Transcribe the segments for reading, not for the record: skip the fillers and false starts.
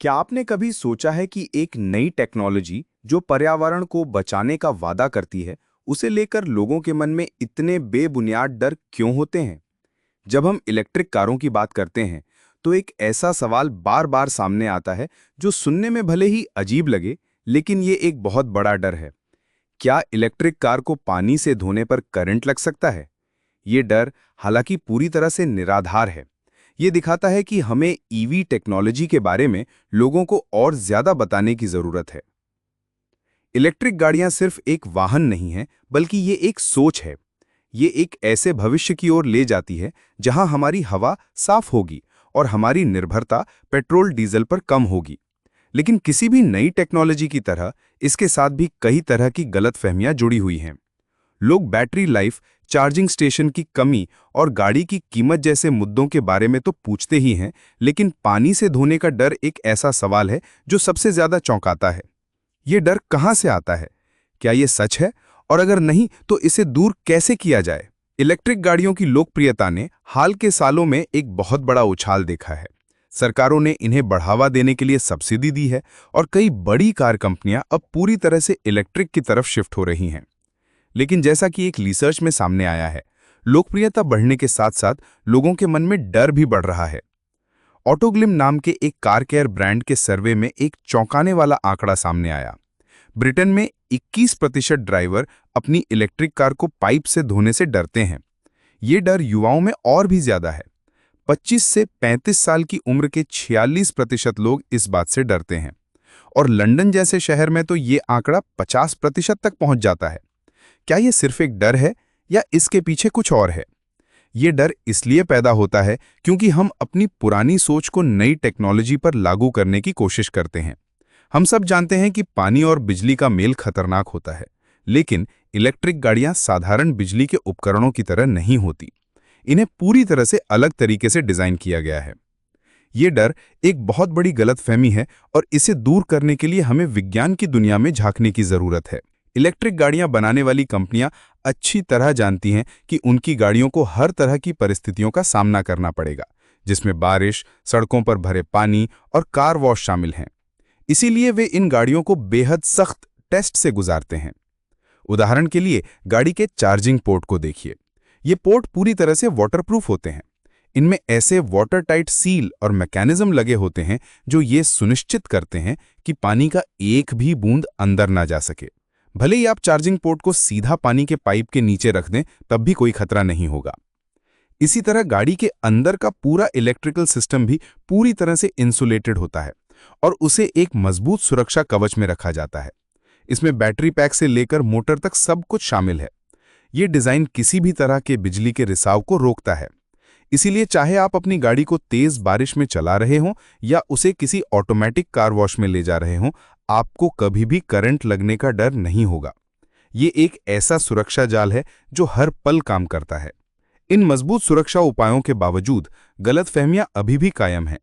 क्या आपने कभी सोचा है कि एक नई टेक्नोलॉजी जो पर्यावरण को बचाने का वादा करती है, उसे लेकर लोगों के मन में इतने बेबुनियाद डर क्यों होते हैं? जब हम इलेक्ट्रिक कारों की बात करते हैं, तो एक ऐसा सवाल बार-बार सामने आता है, जो सुनने में भले ही अजीब लगे, लेकिन ये एक बहुत बड़ा डर है। क्या इलेक्ट्रिक कार को पानी से धोने पर करंट लग सकता है? ये डर हालांकि पूरी तरह से निराधार है। ये दिखाता है कि हमें ईवी टेक्नोलॉजी के बारे में लोगों को और ज्यादा बताने की जरूरत है। इलेक्ट्रिक गाड़ियां सिर्फ एक वाहन नहीं है, बल्कि ये एक सोच है। ये एक ऐसे भविष्य की ओर ले जाती है जहां हमारी हवा साफ होगी और हमारी निर्भरता पेट्रोल डीजल पर कम होगी। लेकिन किसी भी नई टेक्नोलॉजी की तरह इसके साथ भी कई तरह की गलतफहमियां जुड़ी हुई हैं। लोग बैटरी लाइफ, चार्जिंग स्टेशन की कमी और गाड़ी की कीमत जैसे मुद्दों के बारे में तो पूछते ही हैं, लेकिन पानी से धोने का डर एक ऐसा सवाल है जो सबसे ज्यादा चौंकाता है। ये डर कहां से आता है? क्या ये सच है? और अगर नहीं, तो इसे दूर कैसे किया जाए? इलेक्ट्रिक गाड़ियों की लोकप्रियता ने हाल के सालों में एक बहुत बड़ा उछाल देखा है। सरकारों ने इन्हें बढ़ावा देने के लिए सब्सिडी दी है और कई बड़ी कार कंपनियां अब पूरी तरह से इलेक्ट्रिक की तरफ शिफ्ट हो रही हैं। लेकिन जैसा कि एक रिसर्च में सामने आया है, लोकप्रियता बढ़ने के साथ साथ लोगों के मन में डर भी बढ़ रहा है। ऑटोग्लिम नाम के एक कार केयर ब्रांड के सर्वे में एक चौंकाने वाला आंकड़ा सामने आया। ब्रिटेन में 21% ड्राइवर अपनी इलेक्ट्रिक कार को पाइप से धोने से डरते हैं। ये डर युवाओं में और भी ज्यादा है। 25 से 35 साल की उम्र के 46% लोग इस बात से डरते हैं और लंदन जैसे शहर में तो ये आंकड़ा 50% तक पहुंच जाता है। क्या ये सिर्फ एक डर है या इसके पीछे कुछ और है? ये डर इसलिए पैदा होता है क्योंकि हम अपनी पुरानी सोच को नई टेक्नोलॉजी पर लागू करने की कोशिश करते हैं। हम सब जानते हैं कि पानी और बिजली का मेल खतरनाक होता है, लेकिन इलेक्ट्रिक गाड़ियां साधारण बिजली के उपकरणों की तरह नहीं होती। इन्हें पूरी तरह से अलग तरीके से डिजाइन किया गया है। ये डर एक बहुत बड़ी गलतफहमी है और इसे दूर करने के लिए हमें विज्ञान की दुनिया में झांकने की जरूरत है। इलेक्ट्रिक गाड़ियां बनाने वाली कंपनियां अच्छी तरह जानती हैं कि उनकी गाड़ियों को हर तरह की परिस्थितियों का सामना करना पड़ेगा, जिसमें बारिश, सड़कों पर भरे पानी और कार वॉश शामिल हैं। इसीलिए वे इन गाड़ियों को बेहद सख्त टेस्ट से गुजारते हैं। उदाहरण के लिए गाड़ी के चार्जिंग पोर्ट को देखिए। ये पोर्ट पूरी तरह से वाटरप्रूफ होते हैं। इनमें ऐसे वाटर टाइट सील और मैकेनिज्म लगे होते हैं जो ये सुनिश्चित करते हैं कि पानी का एक भी बूंद अंदर ना जा सके। भले ही आप चार्जिंग पोर्ट को सीधा पानी के पाइप के नीचे रख दें, तब भी कोई खतरा नहीं होगा। इसी तरह गाड़ी के अंदर का पूरा इलेक्ट्रिकल सिस्टम भी पूरी तरह से इंसुलेटेड होता है और उसे एक मजबूत सुरक्षा कवच में रखा जाता है। इसमें बैटरी पैक से लेकर मोटर तक सब कुछ शामिल है। ये डिजाइन किसी भी तरह के बिजली के रिसाव को रोकता है। इसीलिए चाहे आप अपनी गाड़ी को तेज बारिश में चला रहे हों या उसे किसी ऑटोमेटिक कार वॉश में ले जा रहे हों, आपको कभी भी करंट लगने का डर नहीं होगा। ये एक ऐसा सुरक्षा जाल है जो हर पल काम करता है। इन मजबूत सुरक्षा उपायों के बावजूद गलतफहमियां अभी भी कायम हैं।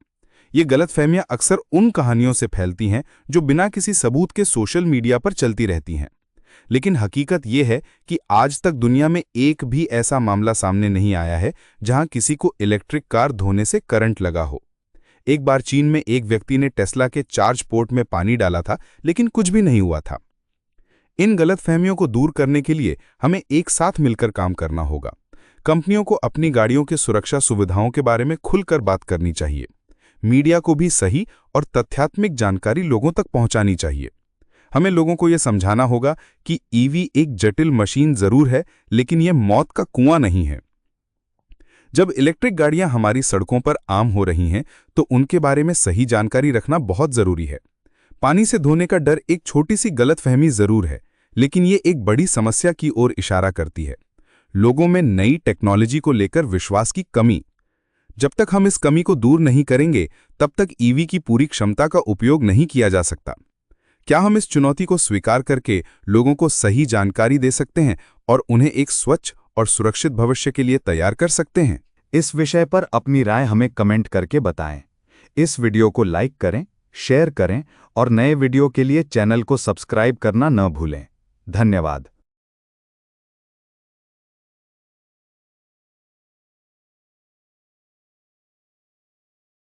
ये गलतफहमियां अक्सर उन कहानियों से फैलती हैं जो बिना किसी सबूत के सोशल मीडिया पर चलती रहती हैं। लेकिन हकीकत यह है कि आज तक दुनिया में एक भी ऐसा मामला सामने नहीं आया है जहां किसी को इलेक्ट्रिक कार धोने से करंट लगा हो। एक बार चीन में एक व्यक्ति ने टेस्ला के चार्ज पोर्ट में पानी डाला था, लेकिन कुछ भी नहीं हुआ था। इन गलतफहमियों को दूर करने के लिए हमें एक साथ मिलकर काम करना होगा। कंपनियों को अपनी गाड़ियों के सुरक्षा सुविधाओं के बारे में खुलकर बात करनी चाहिए। मीडिया को भी सही और तथ्यात्मक जानकारी लोगों तक पहुंचानी चाहिए। हमें लोगों को यह समझाना होगा कि ईवी एक जटिल मशीन जरूर है, लेकिन यह मौत का कुआं नहीं है। जब इलेक्ट्रिक गाड़ियां हमारी सड़कों पर आम हो रही हैं, तो उनके बारे में सही जानकारी रखना बहुत जरूरी है। पानी से धोने का डर एक छोटी सी गलतफहमी जरूर है, लेकिन ये एक बड़ी समस्या की ओर इशारा करती है। लोगों में नई टेक्नोलॉजी को लेकर विश्वास की कमी। जब तक हम इस कमी को दूर नहीं करेंगे, तब तक ईवी की पूरी क्षमता का उपयोग नहीं किया जा सकता। क्या हम इस चुनौती को स्वीकार करके लोगों को सही जानकारी दे सकते हैं और उन्हें एक स्वच्छ और सुरक्षित भविष्य के लिए तैयार कर सकते हैं? इस विषय पर अपनी राय हमें कमेंट करके बताएं। इस वीडियो को लाइक करें, शेयर करें और नए वीडियो के लिए चैनल को सब्सक्राइब करना न भूलें। धन्यवाद।